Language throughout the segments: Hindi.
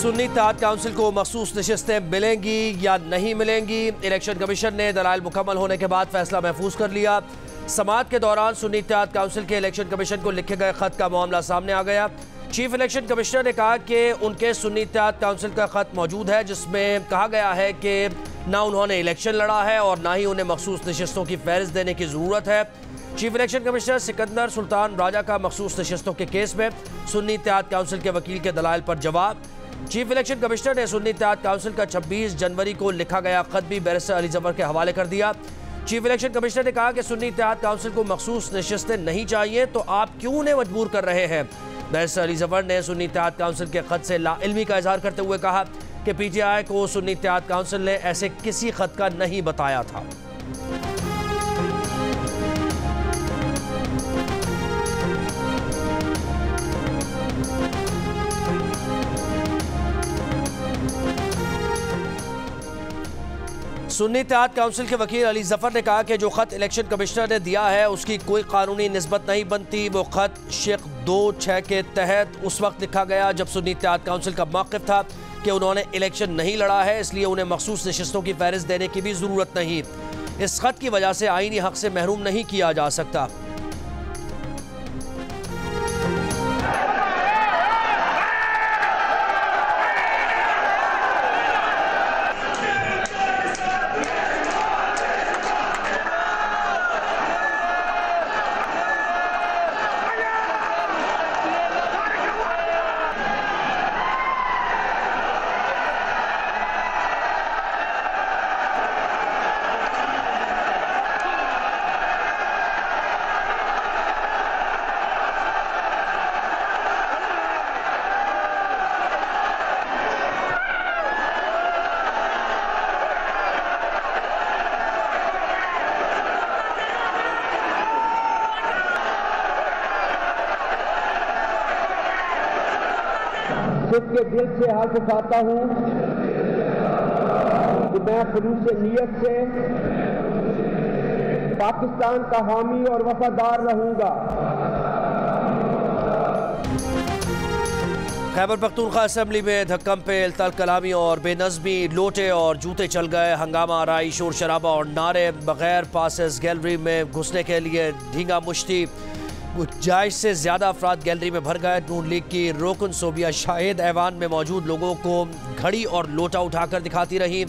सुन्नी इत्तेहाद काउंसिल को मखसूस नशिस्तें मिलेंगी या नहीं मिलेंगी। इलेक्शन कमीशन ने दलाइल मुकम्मल होने के बाद फैसला महफूज कर लिया। समाअत के दौरान सुन्नी इत्तेहाद काउंसिल के इलेक्शन कमीशन को लिखे गए खत का मामला सामने आ गया। चीफ इलेक्शन कमिश्नर ने कहा कि उनके सुन्नी इत्तेहाद काउंसिल का खत मौजूद है, जिसमें कहा गया है कि ना उन्होंने इलेक्शन लड़ा है और ना ही उन्हें मखसूस नशिस्तों की फहरिस्त देने की ज़रूरत है। Chief election commissioner Sikandar Sultan Raja का मखसूस नशिस्तों के केस में सुन्नी इत्तेहाद काउंसिल के वकील के दलाइल पर जवाब। चीफ इलेक्शन कमिश्नर ने सुन्नी इत्तेहाद काउंसिल का 26 जनवरी को लिखा गया खत भी बैरिस्टर अली जफर के हवाले कर दिया। चीफ इलेक्शन कमिश्नर ने कहा कि सुन्नी इत्तेहाद काउंसिल को मखसूस नशिस्तें नहीं चाहिए तो आप क्यों उन्हें मजबूर कर रहे हैं। बैरिस्टर अली जफर ने सुन्नी इत्तेहाद काउंसिल के खत से लाइल्मी का इजहार करते हुए कहा कि पीटीआई को सुन्नी इत्तेहाद काउंसिल ने ऐसे किसी खत का नहीं बताया था। सुन्नी इत्तेहाद काउंसिल के वकील अली जफर ने कहा कि जो खत इलेक्शन कमिश्नर ने दिया है उसकी कोई कानूनी निस्बत नहीं बनती। वो खत शेख 2(6) के तहत उस वक्त लिखा गया जब सुन्नी इत्तेहाद काउंसिल का मौक़िफ़ था कि उन्होंने इलेक्शन नहीं लड़ा है, इसलिए उन्हें मखसूस नशिस्तों की फहरिस्त देने की भी ज़रूरत नहीं। इस खत की वजह से आईनी हक से महरूम नहीं किया जा सकता। के दिल से हाथ उठाता हूँ कि मैं खुलूस नीयत से पाकिस्तान का हामी और वफादार रहूंगा। खैबर पख्तूनख्वा असेंबली में धक्कम पेल, तल कलामी और बेनज़मी, लोटे और जूते चल गए, हंगामा आराई, शोर शराबा और नारे। बगैर पासेस गैलरी में घुसने के लिए ढींगा मुश्ती। गुंजाइश से ज़्यादा अफराद गैलरी में भर गए। नून लीग की रुकन सोबिया शाहिद ऐवान में मौजूद लोगों को घड़ी और लोटा उठाकर दिखाती रही।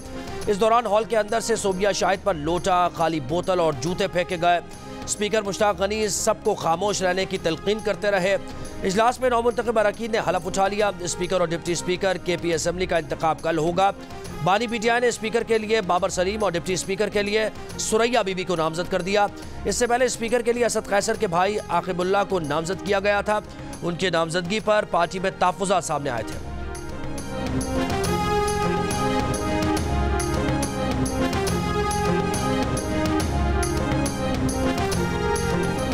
इस दौरान हॉल के अंदर से सोबिया शाहिद पर लोटा, खाली बोतल और जूते फेंके गए। स्पीकर मुश्ताक गनी सबको खामोश रहने की तलकीन करते रहे। इजलास में नौमुंतखब अरकान ने हलफ उठा लिया। स्पीकर और डिप्टी स्पीकर केपी असम्बली का इंतखाब कल होगा। बानी पीटीआई ने स्पीकर के लिए बाबर सलीम और डिप्टी स्पीकर के लिए सुरैया बीबी को नामजद कर दिया। इससे पहले स्पीकर के लिए असद कैसर के भाई आकिबुल्लाह को नामजद किया गया था। उनकी नामजदगी पर पार्टी में तहफ़्फ़ुज़ात सामने आए थे।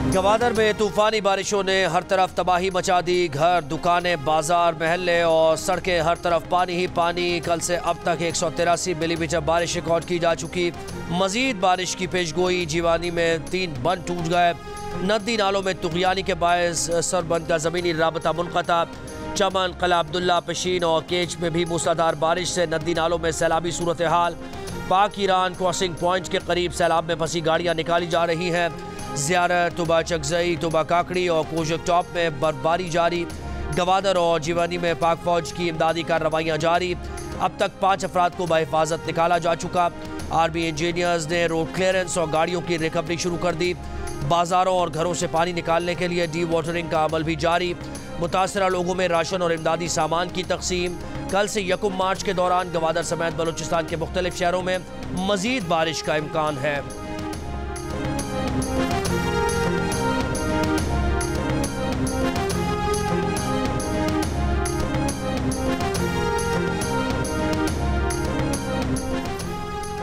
गवादर में तूफानी बारिशों ने हर तरफ तबाही मचा दी। घर, दुकानें, बाजार, महल्ले और सड़कें हर तरफ पानी ही पानी। कल से अब तक 183 मिलीमीटर बारिश रिकॉर्ड की जा चुकी। मजीद बारिश की पेशगोई। जीवानी में 3 बंद टूट गए। नदी नालों में तुग़यानी के बायस सरबंद का ज़मीनी राबता मुनक़ता। चमन, क़ला अब्दुल्ला, पशीन और केच में भी मूसलाधार बारिश से नदी नालों में सैलाबी सूरत हाल। पाक ईरान क्रॉसिंग पॉइंट के करीब सैलाब में फंसी गाड़ियाँ निकाली जा रही हैं। ज़ियारत, तुबा चकजई, तुबा काकड़ी और कोजक टॉप में बर्फबारी जारी। गवादर और जीवानी में पाक फौज की इमदादी कार्रवाइयाँ जारी। अब तक 5 अफराद को बहिफाजत निकाला जा चुका। आर्मी इंजीनियर्स ने रोड क्लियरेंस और गाड़ियों की रिकवरी शुरू कर दी। बाजारों और घरों से पानी निकालने के लिए डी वाटरिंग का अमल भी जारी। मुतासरा लोगों में राशन और इमदादी सामान की तकसीम। कल से 1 मार्च के दौरान गवादर समेत बलूचिस्तान के मुख्तलिफ शहरों में मजीद बारिश का इम्कान है।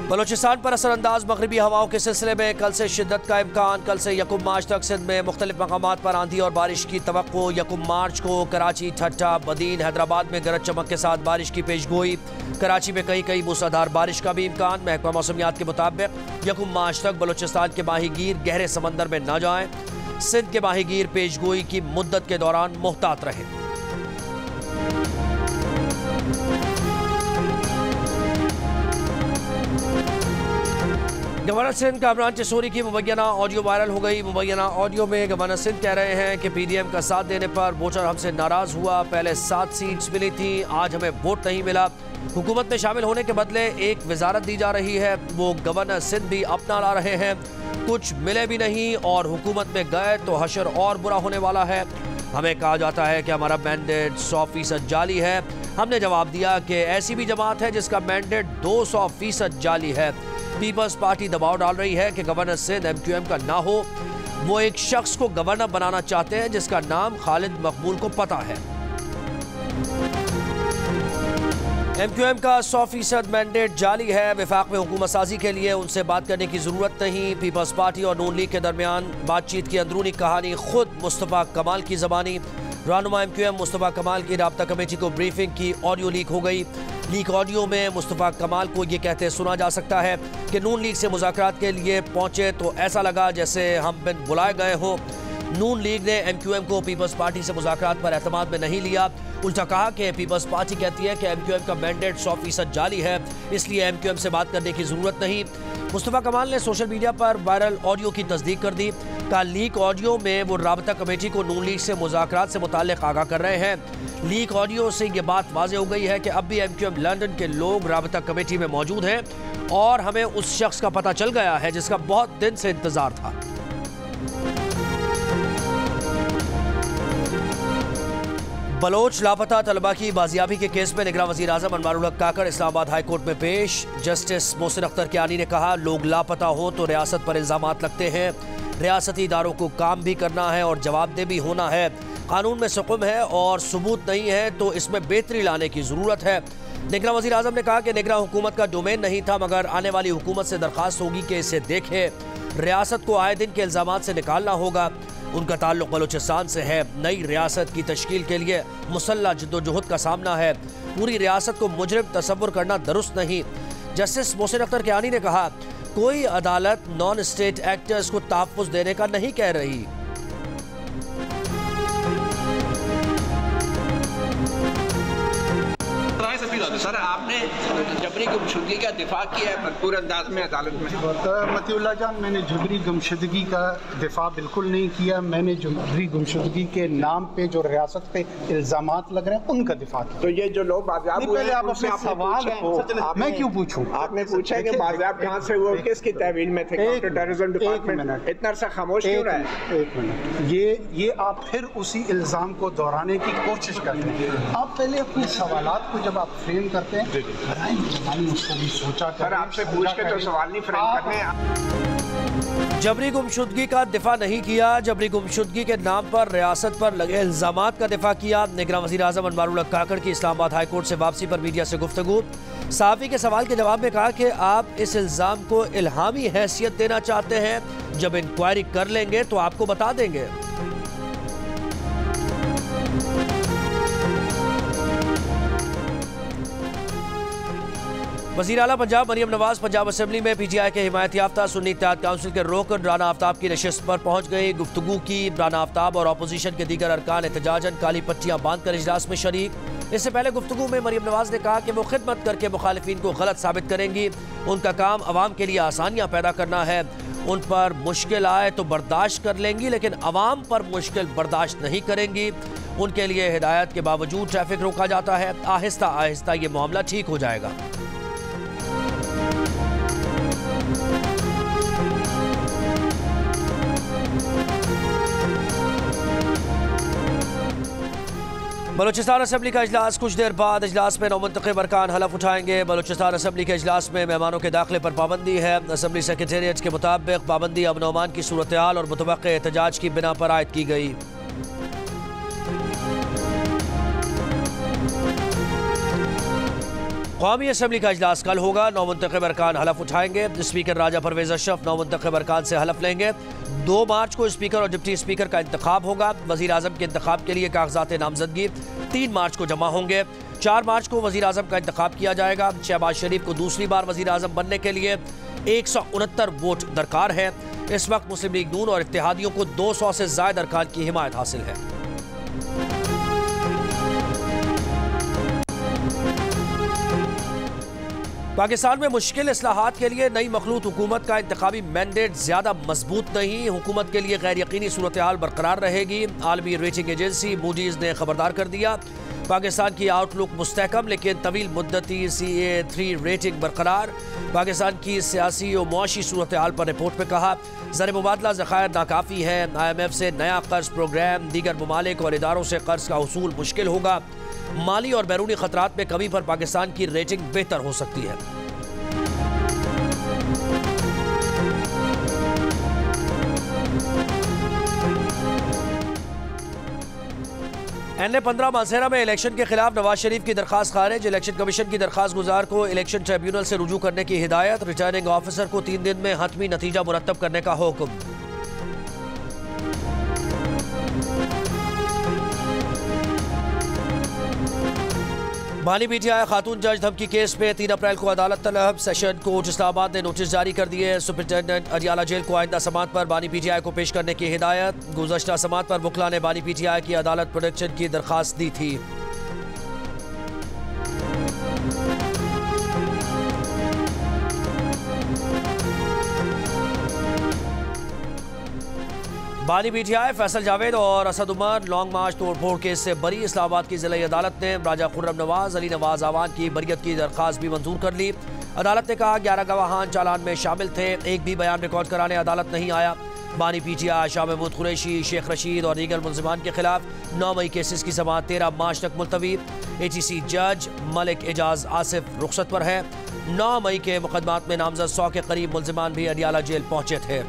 बलूचिस्तान पर असरअंदाज मगरबी हवाओं के सिलसिले में कल से शिद्दत का इम्कान। कल से 1 मार्च तक सिंध में मुख्तलिफ मकामात पर आंधी और बारिश की तवक्को। 1 मार्च को कराची, ठट्टा, बदीन, हैदराबाद में गरज चमक के साथ बारिश की पेशगोई। कराची में कहीं कहीं मूसलाधार बारिश का भी इम्कान। महकमा मौसमियात के मुताबिक 1 मार्च तक बलूचिस्तान के माहीगीर गहरे समंदर में न जाएं। सिंध के माहीगीर पेशगोई की मुद्दत के दौरान मुहतात रहें। गवर्नर सिंध कामरान चिशोरी की मुबैना ऑडियो वायरल हो गई। मुबैना ऑडियो में गवर्नर सिंध कह रहे हैं कि पीडीएम का साथ देने पर वोटर हमसे नाराज हुआ। पहले 7 सीट्स मिली थी, आज हमें वोट नहीं मिला। हुकूमत में शामिल होने के बदले एक वजारत दी जा रही है, वो गवर्नर सिंध भी अपना ला रहे हैं। कुछ मिले भी नहीं और हुकूमत में गए तो हशर और बुरा होने वाला है। हमें कहा जाता है कि हमारा मैंडेट 100% जाली है। हमने जवाब दिया कि ऐसी भी जमात है जिसका मैंडेट 200% जाली है। पीपल्स पार्टी दबाव डाल रही है कि गवर्नर सिंध MQM का ना हो। वो एक शख्स को गवर्नर बनाना चाहते हैं जिसका नाम खालिद मकबूल को पता है। MQM का 100% मैंडेट जाली है। वफाक में हुकूमत साजी के लिए उनसे बात करने की जरूरत नहीं। पीपल्स पार्टी और नून लीग के दरमियान बातचीत की अंदरूनी कहानी खुद मुस्तफ़ा कमाल की ज़बानी। रहनुमा MQM मुस्तफ़ा कमाल की राब्ता कमेटी को ब्रीफिंग की ऑडियो लीक हो गई। लीक ऑडियो में मुस्तफ़ा कमाल को ये कहते सुना जा सकता है कि नून लीग से मुज़ाकरात के लिए पहुंचे तो ऐसा लगा जैसे हम बिन बुलाए गए हों। नून लीग ने MQM को पीपल्स पार्टी से मुज़ाकरात पर एतमाद में नहीं लिया। उल्टा कहा कि पीपल्स पार्टी कहती है कि MQM का मैंडेट 100% जाली है, इसलिए MQM से बात करने की ज़रूरत नहीं। मुस्तफ़ा कमाल ने सोशल मीडिया पर वायरल ऑडियो की तस्दीक कर दी। का लीक ऑडियो में वो राबता कमेटी को नून लीग से मुज़ाकरात से मुताल्लिक़ आगाह कर रहे हैं। लीक ऑडियो से ये बात वाज़ेह हो गई है कि अब भी MQM लंदन के लोग राबता कमेटी में मौजूद हैं और हमें उस शख्स का पता चल गया है जिसका बहुत दिन से इंतज़ार था। बलोच लापता तलबा की बाजियाबी के केस में निगरान वज़ीर आज़म अनवारुल हक काकड़ इस्लामाबाद हाई कोर्ट में पेश। जस्टिस मोहसिन अख्तर कियानी ने कहा, लोग लापता हो तो रियासत पर इल्ज़ामात लगते हैं। रियासती इदारों को काम भी करना है और जवाबदेह भी होना है। कानून में सुकुम है और सबूत नहीं है तो इसमें बेहतरी लाने की ज़रूरत है। निगरान वज़ीर आज़म ने कहा कि निगरान हुकूमत का डोमेन नहीं था, मगर आने वाली हुकूमत से दरख्वास्त होगी कि इसे देखे। रियासत को आए दिन के इल्ज़ामात से निकालना होगा। उनका ताल्लुक बलूचिस्तान से है। नई रियासत की तश्कील के लिए मुसल्लह जद्दोजहद का सामना है। पूरी रियासत को मुजरिम तसव्वुर करना दुरुस्त नहीं। जस्टिस मोहसिन अख्तर कियानी ने कहा, कोई अदालत नॉन स्टेट एक्टर्स को तहफ़्फ़ुज़ देने का नहीं कह रही। सर, आपने जबरी गुमशुदगी का दिफा किया है भरपूर अंदाज में अदालत में। मतीउल्लाह जान, मैंने जबरी गुमशुदगी का दिफा बिल्कुल नहीं किया। मैंने जबरी गुमशुदगी के नाम पे जो रियासत पे इल्जामात लग रहे हैं उनका दिफा किया। तो ये जो लोग बाज़ियाब हुए हैं, आप अपने सवाल को मैं क्यों पूछूं? आपने पूछा कि बाज़ियाब कहाँ से हुए, किसकी तहवील में थे? Counter terrorism department. इतना अरसा खामोश क्यों रहा है? एक मिनट, ये आप फिर उसी इल्जाम को दोहराने की कोशिश करते हैं। आप पहले अपने सवालात को जब आप फ्रेम करते हैं, उसको भी सोचा करें। सर, आपसे पूछ के तो सवाल नहीं फ्रेम करने। जबरी गुमशुदगी का दिफा नहीं किया, जबरी गुमशुदगी के नाम पर रियासत पर लगे इल्जामात का दिफा किया। निगरान वज़ीर आज़म अनवारुल हक काकड़ की इस्लामाबाद हाई कोर्ट से वापसी पर मीडिया से गुफ्तगू। सहाफ़ी के सवाल के जवाब में कहा कि आप इस इल्ज़ाम को इल्हामी हैसियत देना चाहते हैं, जब इंक्वायरी कर लेंगे तो आपको बता देंगे। वज़ीर आला पंजाब मरियम नवाज पंजाब असम्बली में PTI के हिमायत याफ्ता सुन्नी इत्तेहाद काउंसिल के रुकन राना आफ्ताब की नशिस्त पर पहुंच गई। गुफ्तगू की। राना आफ्ताब और अपोजिशन के दीगर अरकान एहतजाजन काली पट्टियां बांधकर इजलास में शरीक। इससे पहले गुफ्तगू में मरियम नवाज ने कहा कि वो खिदमत करके मुखालिफिन को गलत साबित करेंगी। उनका काम अवाम के लिए आसानियाँ पैदा करना है। उन पर मुश्किल आए तो बर्दाश्त कर लेंगी, लेकिन अवाम पर मुश्किल बर्दाश्त नहीं करेंगी। उनके लिए हिदायत के बावजूद ट्रैफिक रोका जाता है। आहिस्ता आहिस्ता ये मामला ठीक हो जाएगा। बलूचिस्तान असम्बली का इजलास कुछ देर बाद। इजलास में नौमुंतखब अरकान हलफ उठाएंगे। बलूचिस्तान असम्बली के इजलास में मेहमानों के दाखिले पर पाबंदी है। असम्बली सेक्रेटेरिएट के मुताबिक पाबंदी अमन अमान की सूरत हाल और मुतवक्किअ एहतजाज की बिना पर आयद की गई। कौमी असम्बली का इजलास कल होगा। नौमुंतखब अरकान हलफ उठाएंगे। स्पीकर राजा परवेज अशरफ नौमुंतखब अरकान से हलफ लेंगे। 2 मार्च को स्पीकर और डिप्टी स्पीकर का इंतखाब होगा। वज़ीर आज़म के इंतखाब के लिए कागजात नामजदगी 3 मार्च को जमा होंगे। 4 मार्च को वज़ीर आज़म का इंतखाब किया जाएगा। शहबाज शरीफ को दूसरी बार वज़ीर आज़म बनने के लिए 169 वोट दरकार है। इस वक्त मुस्लिम लीग नून और इत्तेहादियों को 200 से ज़ायद अरकान की हिमायत हासिल है। पाकिस्तान में मुश्किल इस्लाहात के लिए नई मखलूत हुकूमत का इंतखाबी मैंडेट ज्यादा मजबूत नहीं, हुकूमत के लिए गैर यकीनी सूरत हाल बरकरार रहेगी। आलमी रेटिंग एजेंसी मूडीज ने खबरदार कर दिया, पाकिस्तान की आउटलुक मुस्तहकम लेकिन तवील मुद्दती CA3 रेटिंग बरकरार। पाकिस्तान की सियासी और मुआशी सूरत हाल पर रिपोर्ट में कहा, ज़र मुबादला ज़खायर नाकाफ़ी है, IMF से नया कर्ज प्रोग्राम, दीगर ममालिक और इदारों से कर्ज का उसूल मुश्किल होगा। माली और बैरूनी खतरात में कमी पर पाकिस्तान की रेटिंग बेहतर हो सकती है। NA-15 मानसेरा में इलेक्शन के खिलाफ नवाज शरीफ की दरखास्त खारिज। इलेक्शन कमीशन की दरखास्त गुजार को इलेक्शन ट्रिब्यूनल से रुजू करने की हिदायत। रिटर्निंग ऑफिसर को 3 दिन में हतमी नतीजा मुरतब करने का हुक्म। बानी PTI खातून जज धमकी केस में 3 अप्रैल को अदालत तलब। सेशन कोर्ट इस्लामाबाद ने नोटिस जारी कर दिए। सुपरिटेंडेंट अडियाला जेल को आइंदा समात पर बानी PTI को पेश करने की हिदायत। गुज़श्ता समात पर वकला ने बानी PTI की अदालत प्रोटेक्शन की दरखास्त दी थी। बानी PTI फैसल जावेद और असद उमर लॉन्ग मार्च तोड़फोड़ केस से बरी। इस्लामाबाद की जिला अदालत ने राजा खुर्रम नवाज, अली नवाज आवान की बरियत की दरखास्त भी मंजूर कर ली। अदालत ने कहा 11 गवाहान चालान में शामिल थे, एक भी बयान रिकॉर्ड कराने अदालत नहीं आया। बानी PTI शाह महमूद कुरैशी, शेख रशीद और दीगर मुलजिमान के खिलाफ 9 मई केसेस की समाअत 13 मार्च तक मुलतवी। ATC जज मलिक एजाज आसिफ रुखसत पर है। 9 मई के मुकदमात में नामजद 100 के करीब मुलजिमान भी अडियाला जेल पहुंचे थे।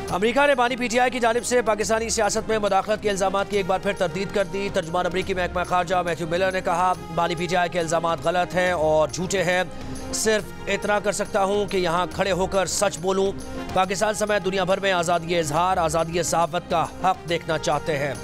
अमेरिका ने बानी PTI की जानिब से पाकिस्तानी सियासत में मुदाखलत के इल्जामात की एक बार फिर तरदीद कर दी। तर्जुमान अमरीकी महकमा खारजा मैथ्यू मिलर ने कहा, बानी PTI के इल्जामात गलत हैं और झूठे हैं। सिर्फ इतना कर सकता हूँ कि यहाँ खड़े होकर सच बोलूँ। पाकिस्तान समेत दुनिया भर में आज़ादी इजहार, आज़ादी सहाफ़त का हक देखना चाहते हैं।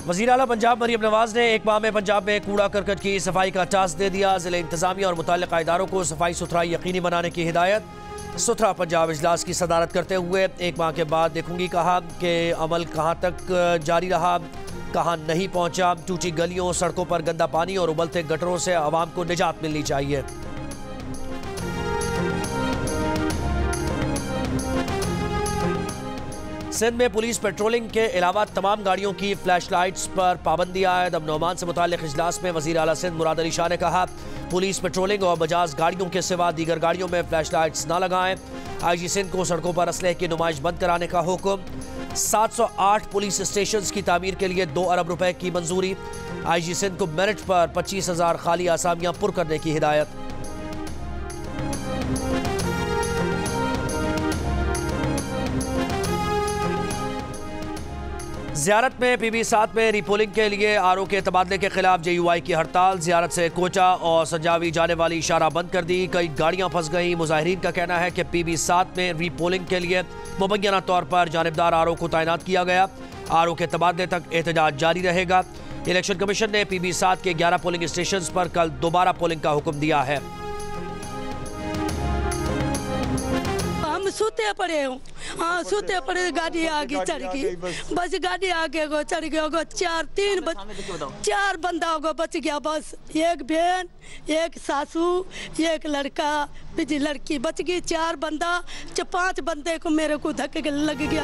वज़ीर आला पंजाब मरियम नवाज ने एक माह में पंजाब में कूड़ा करकट की सफाई का टास्क दे दिया। ज़िले इंतजामिया और मुतल्लिक़ा इदारों को सफाई सुथराई यकीनी बनाने की हिदायत। सुथरा पंजाब इजलास की सदारत करते हुए एक माह के बाद देखूंगी कहा कि अमल कहाँ तक जारी रहा, कहाँ नहीं पहुँचा। टूटी गलियों, सड़कों पर गंदा पानी और उबलते गटरों से आवाम को निजात मिलनी चाहिए। सिंध में पुलिस पेट्रोलिंग के अलावा तमाम गाड़ियों की फ्लैश लाइट्स पर पाबंदी आयद। अमन अमान से मुताल्लिक़ इजलास में वज़ीर आला सिंध मुराद अली शाह ने कहा, पुलिस पेट्रोलिंग और बजाज गाड़ियों के सिवा दीगर गाड़ियों में फ्लैश लाइट्स न लगाएं। IG सिंध को सड़कों पर असलहे की नुमाइश बंद कराने का हुक्म। 708 पुलिस स्टेशन की तामीर के लिए 2 अरब रुपए की मंजूरी। IG सिंध को मेरिट पर 25,000 खाली आसामियां पुर करने की हिदायत। ज़ियारत में PB7 में रीपोलिंग के लिए RO के तबादले के खिलाफ JUI की हड़ताल। ज़ियारत से कोचा और संजावी जाने वाली इशारा बंद कर दी, कई गाड़ियां फंस गईं। मुजाहिरीन का कहना है कि PB7 में रीपोलिंग के लिए मुबैना तौर पर जानिबदार RO को तैनात किया गया। RO के तबादले तक एहतजाज जारी रहेगा। इलेक्शन कमीशन ने PB7 के 11 पोलिंग स्टेशन पर कल दोबारा पोलिंग का हुक्म दिया है। हम सूते पड़े हूँ, हाँ सूते पड़े, गाड़ी आगे चढ़ गई, बस गाड़ी आगे गो चढ़ गया होगा। 4 बंदा होगा बच गया, बस एक बहन, एक सासू, एक लड़का, बीजी लड़की बच गई। 4 बंदा, 5 बंदे को मेरे को धक्के लग गया।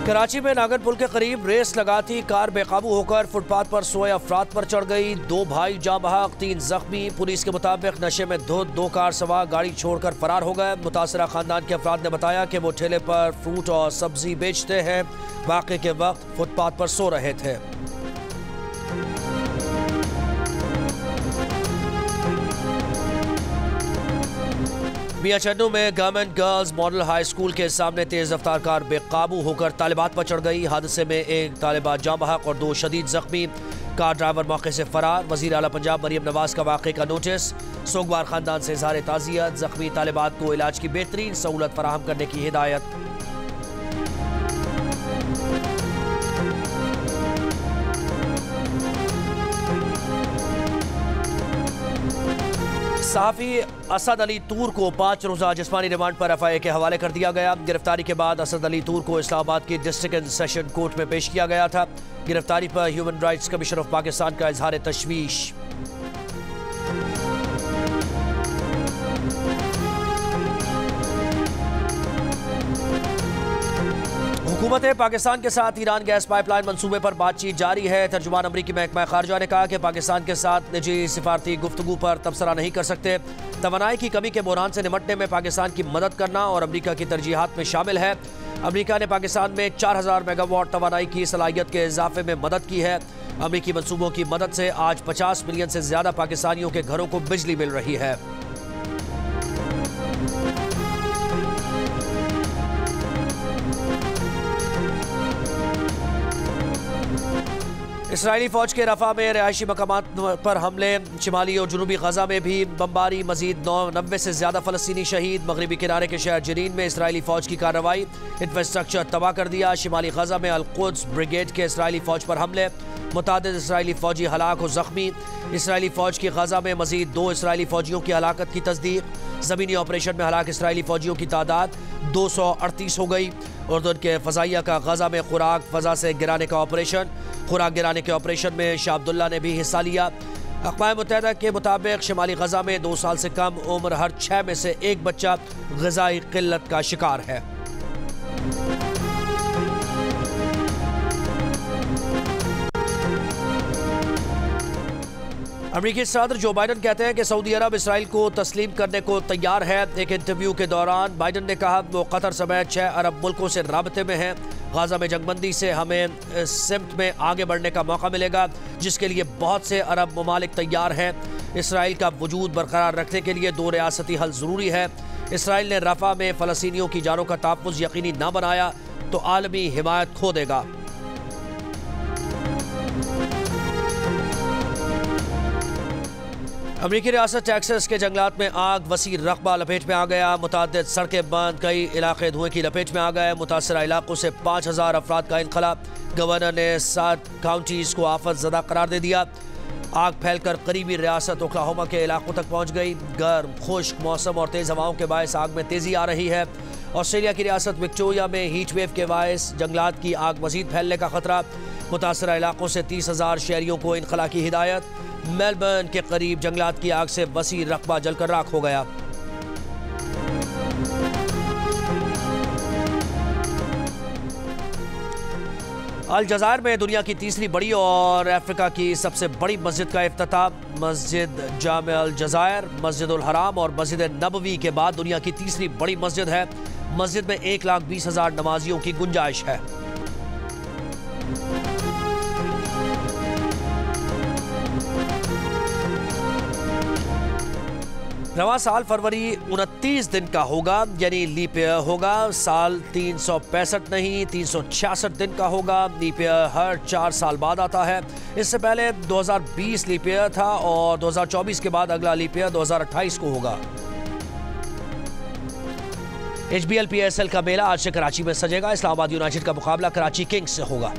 कराची में नागन पुल के करीब रेस लगाती कार बेकाबू होकर फुटपाथ पर सोए अफराद पर चढ़ गई। 2 भाई जाँ बहक, 3 जख्मी। पुलिस के मुताबिक नशे में धुत 2 कार सवार गाड़ी छोड़कर फरार हो गए। मुतासरा खानदान के अफराद ने बताया कि वो ठेले पर फ्रूट और सब्जी बेचते हैं, वाक़े के वक्त फुटपाथ पर सो रहे थे। मियां चन्नू में government girls model high school के सामने तेज रफ्तार कार बेकाबू होकर तालिबात पर चढ़ गई। हादसे में एक तालिबा जाँ बहक और 2 शदीद जख्मी। कार ड्राइवर मौके से फरार। वज़ीर आला पंजाब मरियम नवाज का वाक़े का नोटिस। सोगवार खानदान से इज़हार ताज़ियत। जख्मी तालिबात को इलाज की बेहतरीन सहूलत फराहम करने की हिदायत। सहाफ़ी असद अली तूर को 5 रोज़ा जिस्मानी रिमांड पर FIA के हवाले कर दिया गया। गिरफ्तारी के बाद असद अली तूर को इस्लामाबाद की डिस्ट्रिक्ट एंड सेशन कोर्ट में पेश किया गया था। गिरफ्तारी पर human rights commission of Pakistan का इजहार तशवीश। हुकूमत पाकिस्तान के साथ ईरान गैस पाइपलाइन मंसूबे पर बातचीत जारी है। तर्जुमान अमरीकी महकमा खारजा ने कहा कि पाकिस्तान के साथ निजी सिफारती गुफ्तगू पर तबसरा नहीं कर सकते। तवानाई की कमी के बहरान से निपटने में पाकिस्तान की मदद करना और अमरीका की तरजीहात में शामिल है। अमरीका ने पाकिस्तान में 4000 मेगावाट तवानाई की सलाहियत के इजाफे में मदद की है। अमरीकी मनसूबों की मदद से आज 50 मिलियन से ज्यादा पाकिस्तानियों के घरों को बिजली मिल रही है। इसराइली फौज के रफा में रिहायशी मकामात पर हमले। शिमाली और जनूबी गजा में भी बमबारी। मजीद 90 से ज्यादा फलस्तीनी शहीद। मगरबी किनारे के शहर जनीन में इसराइली फौज की कार्रवाई। इंफ्रास्ट्रक्चर तबाह कर दिया। शिमाली गजा में अल-कुद्स ब्रिगेड के इसराइली फौज पर हमले। मुतादिद इसराइली फौजी हलाक और जख्मी। इसराइली फौज की गजा में मजीद 2 इसराइली फौजियों की हलाकत की तस्दीक। जमीनी ऑपरेशन में हलाक इसराइली फौजियों की तादाद 238 हो गई। उर्दन के फजाइया का गजा में खुराक फजा से गिराने का ऑपरेशन। खुराक गिराने के ऑपरेशन में शाह अब्दुल्ला ने भी हिस्सा लिया। अक़वाम मुत्तहिदा के मुताबिक शिमाली गजा में 2 साल से कम उम्र हर 6 में से 1 बच्चा ग़िज़ाई क़िल्लत का शिकार है। अमेरिकी सदर जो बाइडन कहते हैं कि सऊदी अरब इसराइल को तस्लीम करने को तैयार है। एक इंटरव्यू के दौरान बाइडन ने कहा वो कतर समेत 6 अरब मुल्कों से राबते में हैं। गाजा में जंगबंदी से हमें सिमत में आगे बढ़ने का मौका मिलेगा, जिसके लिए बहुत से अरब ममालिक तैयार हैं। इसराइल का वजूद बरकरार रखने के लिए 2 रियासती हल ज़रूरी है। इसराइल ने रफा में फ़लस्तीनियों की जानों का तहफ़्फ़ुज़ यकीनी न बनाया तो आलमी हिमायत खो देगा। अमरीकी रियासत टेक्सास के जंगलात में आग वसी रकबा लपेट में आ गया। मुतादिद सड़कें बंद, कई इलाके धुएं की लपेट में आ गए। मुतासरा इलाकों से 5000 अफराद का इनखला। गवर्नर ने 7 काउंटीज़ को आफत ज़दा करार दे दिया। आग फैलकर करीबी रियासत ओक्लाहोमा के इलाकों तक पहुँच गई। गर्म खुश्क मौसम और तेज़ हवाओं के बायस आग में तेज़ी आ रही है। ऑस्ट्रेलिया की रियासत विक्टोरिया में हीट वेव के बायस जंगलात की आग मज़ीद फैलने का खतरा। मुतासरा इलाकों से 30,000 शहरियों को इनखला की हिदायत। मेलबर्न के करीब जंगलात की आग से वसी रकबा जलकर राख हो गया। अलजायर में दुनिया की तीसरी बड़ी और अफ्रीका की सबसे बड़ी मस्जिद का इफ्तिताह। मस्जिद जामे अलजायर, मस्जिद उल हराम और मस्जिद नबवी के बाद दुनिया की तीसरी बड़ी मस्जिद है। मस्जिद में 1,20,000 नमाजियों की गुंजाइश है। रवा साल फरवरी 29 दिन का होगा, यानी लीप ईयर होगा। साल 365 नहीं 366 दिन का होगा। लीप ईयर हर 4 साल बाद आता है। इससे पहले 2020 लीप ईयर था और 2024 के बाद अगला लीप ईयर 2028 को होगा। HBL PSL का मेला आज से कराची में सजेगा। इस्लामाबाद यूनाइटेड का मुकाबला कराची किंग्स से होगा।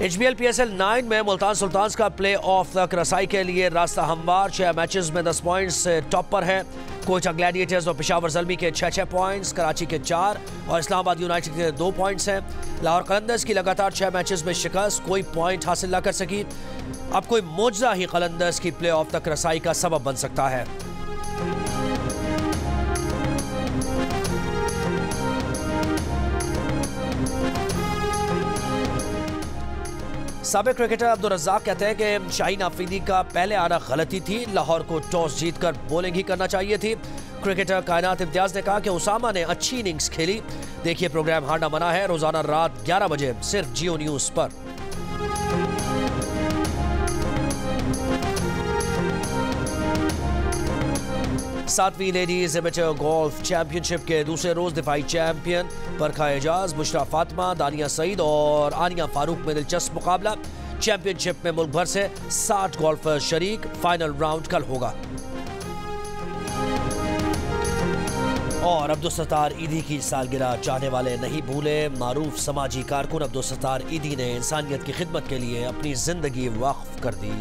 HBL PSL 9 में मुल्तान सुल्तान्स का प्ले ऑफ तक रसाई के लिए रास्ता हमवार। 6 मैचेस में 10 पॉइंट्स से टॉप पर है। कोयटा ग्लैडिएटर्स और पेशावर ज़ल्मी के 6-6 पॉइंट्स, कराची के 4 और इस्लामाबाद यूनाइटेड के 2 पॉइंट्स हैं। लाहौर कलंदर्स की लगातार 6 मैचेस में शिकस्त, कोई पॉइंट हासिल न कर सकी। अब कोई मोजज़ा ही कलंदर्स की प्ले ऑफ तक रसाई का सबब बन सकता है। साबिक क्रिकेटर अब्दुल रज़्ज़ाक कहते हैं कि शाहीन आफरीदी का पहले आना गलती थी। लाहौर को टॉस जीतकर बॉलिंग ही करना चाहिए थी। क्रिकेटर कायनात इम्तियाज ने कहा कि उसामा ने अच्छी इनिंग्स खेली। देखिए प्रोग्राम हारना मना है, रोजाना रात 11 बजे सिर्फ जियो न्यूज पर। सातवीं लेडीज एमेचर गोल्फ चैंपियनशिप के दूसरे रोज दिफाई चैंपियन बरखा एजाज, बुशरा फातिमा, दानिया सईद और आनिया फारूक में दिलचस्प मुकाबला। चैंपियनशिप में मुल्क भर से 60 गोल्फर शरीक। फाइनल राउंड कल होगा। और अब्दुल सत्तार ईदी की सालगिरह चाहने वाले नहीं भूले। मारूफ समाजी कारकुन अब्दुल सत्तार ईदी ने इंसानियत की खिदमत के लिए अपनी जिंदगी वक्फ कर दी।